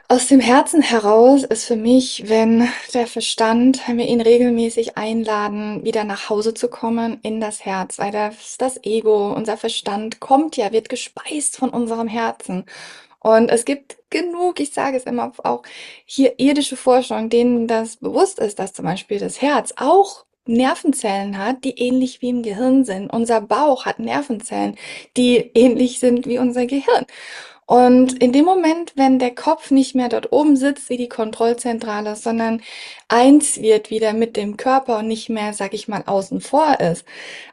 Aus dem Herzen heraus ist für mich, wenn der Verstand, wenn wir ihn regelmäßig einladen, wieder nach Hause zu kommen in das Herz, weil das Ego, unser Verstand kommt ja, wird gespeist von unserem Herzen. Und es gibt genug, ich sage es immer, auch hier irdische Forschung, denen das bewusst ist, dass zum Beispiel das Herz auch Nervenzellen hat, die ähnlich wie im Gehirn sind. Unser Bauch hat Nervenzellen, die ähnlich sind wie unser Gehirn. Und in dem Moment, wenn der Kopf nicht mehr dort oben sitzt wie die Kontrollzentrale, sondern eins wird wieder mit dem Körper und nicht mehr, sag ich mal, außen vor ist,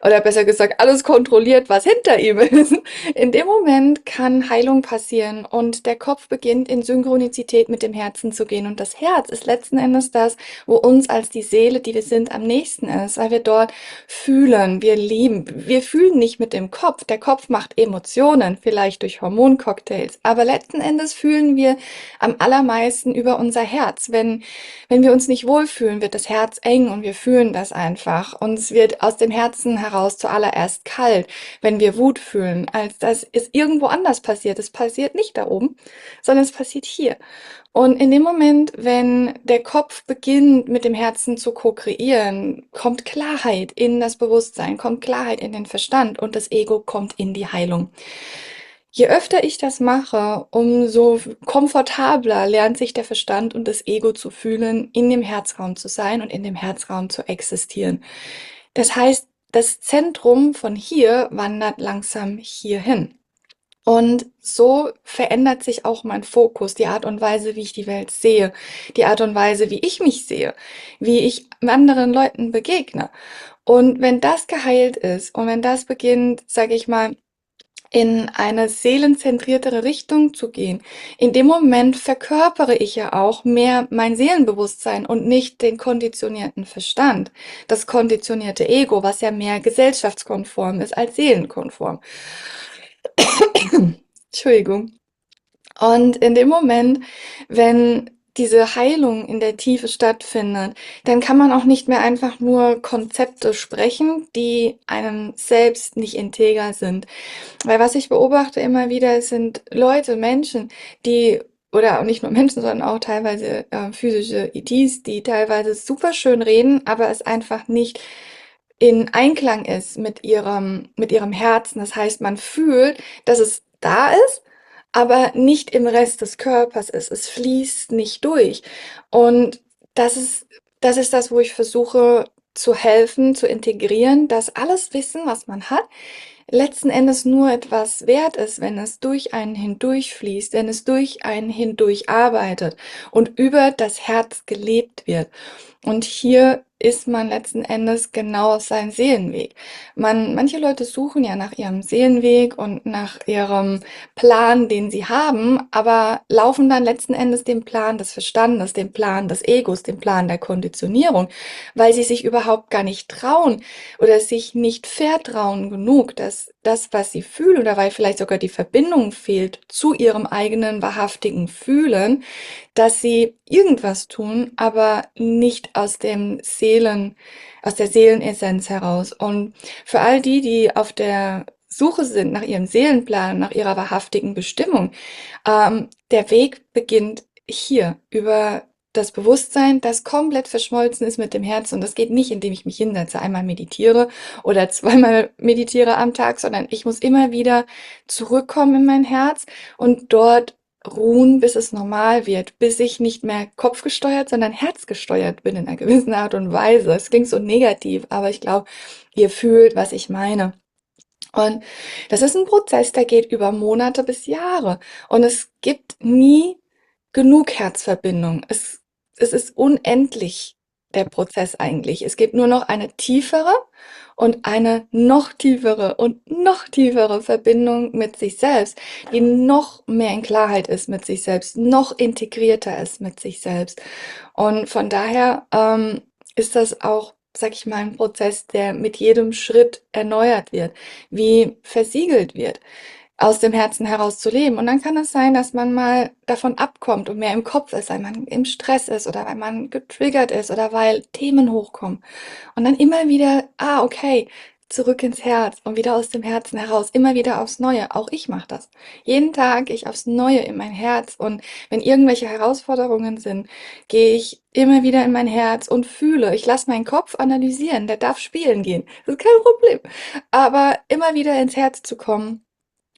oder besser gesagt, alles kontrolliert, was hinter ihm ist, in dem Moment kann Heilung passieren und der Kopf beginnt in Synchronizität mit dem Herzen zu gehen. Und das Herz ist letzten Endes das, wo uns als die Seele, die wir sind, am nächsten ist, weil wir dort fühlen, wir lieben. Wir fühlen nicht mit dem Kopf. Der Kopf macht Emotionen, vielleicht durch Hormoncocktails. Aber letzten Endes fühlen wir am allermeisten über unser Herz. Wenn wir uns nicht wohlfühlen, wird das Herz eng und wir fühlen das einfach. Uns wird aus dem Herzen heraus zuallererst kalt, wenn wir Wut fühlen, als dass es irgendwo anders passiert. Es passiert nicht da oben, sondern es passiert hier. Und in dem Moment, wenn der Kopf beginnt, mit dem Herzen zu ko-kreieren, kommt Klarheit in das Bewusstsein, kommt Klarheit in den Verstand und das Ego kommt in die Heilung. Je öfter ich das mache, umso komfortabler lernt sich der Verstand und das Ego zu fühlen, in dem Herzraum zu sein und in dem Herzraum zu existieren. Das heißt, das Zentrum von hier wandert langsam hierhin. Und so verändert sich auch mein Fokus, die Art und Weise, wie ich die Welt sehe, die Art und Weise, wie ich mich sehe, wie ich anderen Leuten begegne. Und wenn das geheilt ist und wenn das beginnt, sage ich mal, in eine seelenzentriertere Richtung zu gehen, in dem Moment verkörpere ich ja auch mehr mein Seelenbewusstsein und nicht den konditionierten Verstand, das konditionierte Ego, was ja mehr gesellschaftskonform ist als seelenkonform. Entschuldigung. Und in dem Moment, wenn diese Heilung in der Tiefe stattfindet, dann kann man auch nicht mehr einfach nur Konzepte sprechen, die einem selbst nicht integer sind. Weil was ich beobachte immer wieder, sind Leute, Menschen, die, oder auch nicht nur Menschen, sondern auch teilweise physische ETs, die teilweise super schön reden, aber es einfach nicht in Einklang ist mit ihrem Herzen. Das heißt, man fühlt, dass es da ist, aber nicht im Rest des Körpers ist. Es fließt nicht durch. Und das ist, das ist das, wo ich versuche zu helfen, zu integrieren, dass alles Wissen, was man hat, letzten Endes nur etwas wert ist, wenn es durch einen hindurch fließt, wenn es durch einen hindurch arbeitet und über das Herz gelebt wird. Und hier ist man letzten Endes genau auf seinem Seelenweg. Manche Leute suchen ja nach ihrem Seelenweg und nach ihrem Plan, den sie haben, aber laufen dann letzten Endes dem Plan des Verstandes, dem Plan des Egos, dem Plan der Konditionierung, weil sie sich überhaupt gar nicht trauen oder sich nicht vertrauen genug, dass das, was sie fühlen, oder weil vielleicht sogar die Verbindung fehlt zu ihrem eigenen wahrhaftigen Fühlen, dass sie irgendwas tun, aber nicht aus der Seelenessenz heraus. Und für all die, die auf der Suche sind nach ihrem Seelenplan, nach ihrer wahrhaftigen Bestimmung, der Weg beginnt hier über das Bewusstsein, das komplett verschmolzen ist mit dem Herzen. Und das geht nicht, indem ich mich hinsetze, einmal meditiere oder zweimal meditiere am Tag, sondern ich muss immer wieder zurückkommen in mein Herz und dort ruhen, bis es normal wird, bis ich nicht mehr kopfgesteuert, sondern herzgesteuert bin in einer gewissen Art und Weise. Es klingt so negativ, aber ich glaube, ihr fühlt, was ich meine. Und das ist ein Prozess, der geht über Monate bis Jahre. Und es gibt nie genug Herzverbindung. Es ist unendlich, der Prozess eigentlich. Es gibt nur noch eine tiefere und eine noch tiefere und noch tiefere Verbindung mit sich selbst, die noch mehr in Klarheit ist mit sich selbst, noch integrierter ist mit sich selbst. Und von daher ist das auch, sag ich mal, ein Prozess, der mit jedem Schritt erneuert wird, wie versiegelt wird, aus dem Herzen heraus zu leben. Und dann kann es sein, dass man mal davon abkommt und mehr im Kopf ist, weil man im Stress ist oder weil man getriggert ist oder weil Themen hochkommen. Und dann immer wieder, okay, zurück ins Herz und wieder aus dem Herzen heraus, immer wieder aufs Neue. Auch ich mache das. Jeden Tag gehe ich aufs Neue in mein Herz und wenn irgendwelche Herausforderungen sind, gehe ich immer wieder in mein Herz und fühle. Ich lasse meinen Kopf analysieren, der darf spielen gehen. Das ist kein Problem. Aber immer wieder ins Herz zu kommen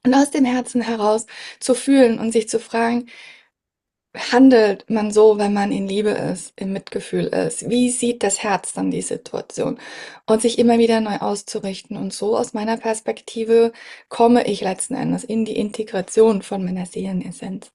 und aus dem Herzen heraus zu fühlen und sich zu fragen, handelt man so, wenn man in Liebe ist, im Mitgefühl ist? Wie sieht das Herz dann die Situation? Und sich immer wieder neu auszurichten. Und so aus meiner Perspektive komme ich letzten Endes in die Integration von meiner Seelenessenz.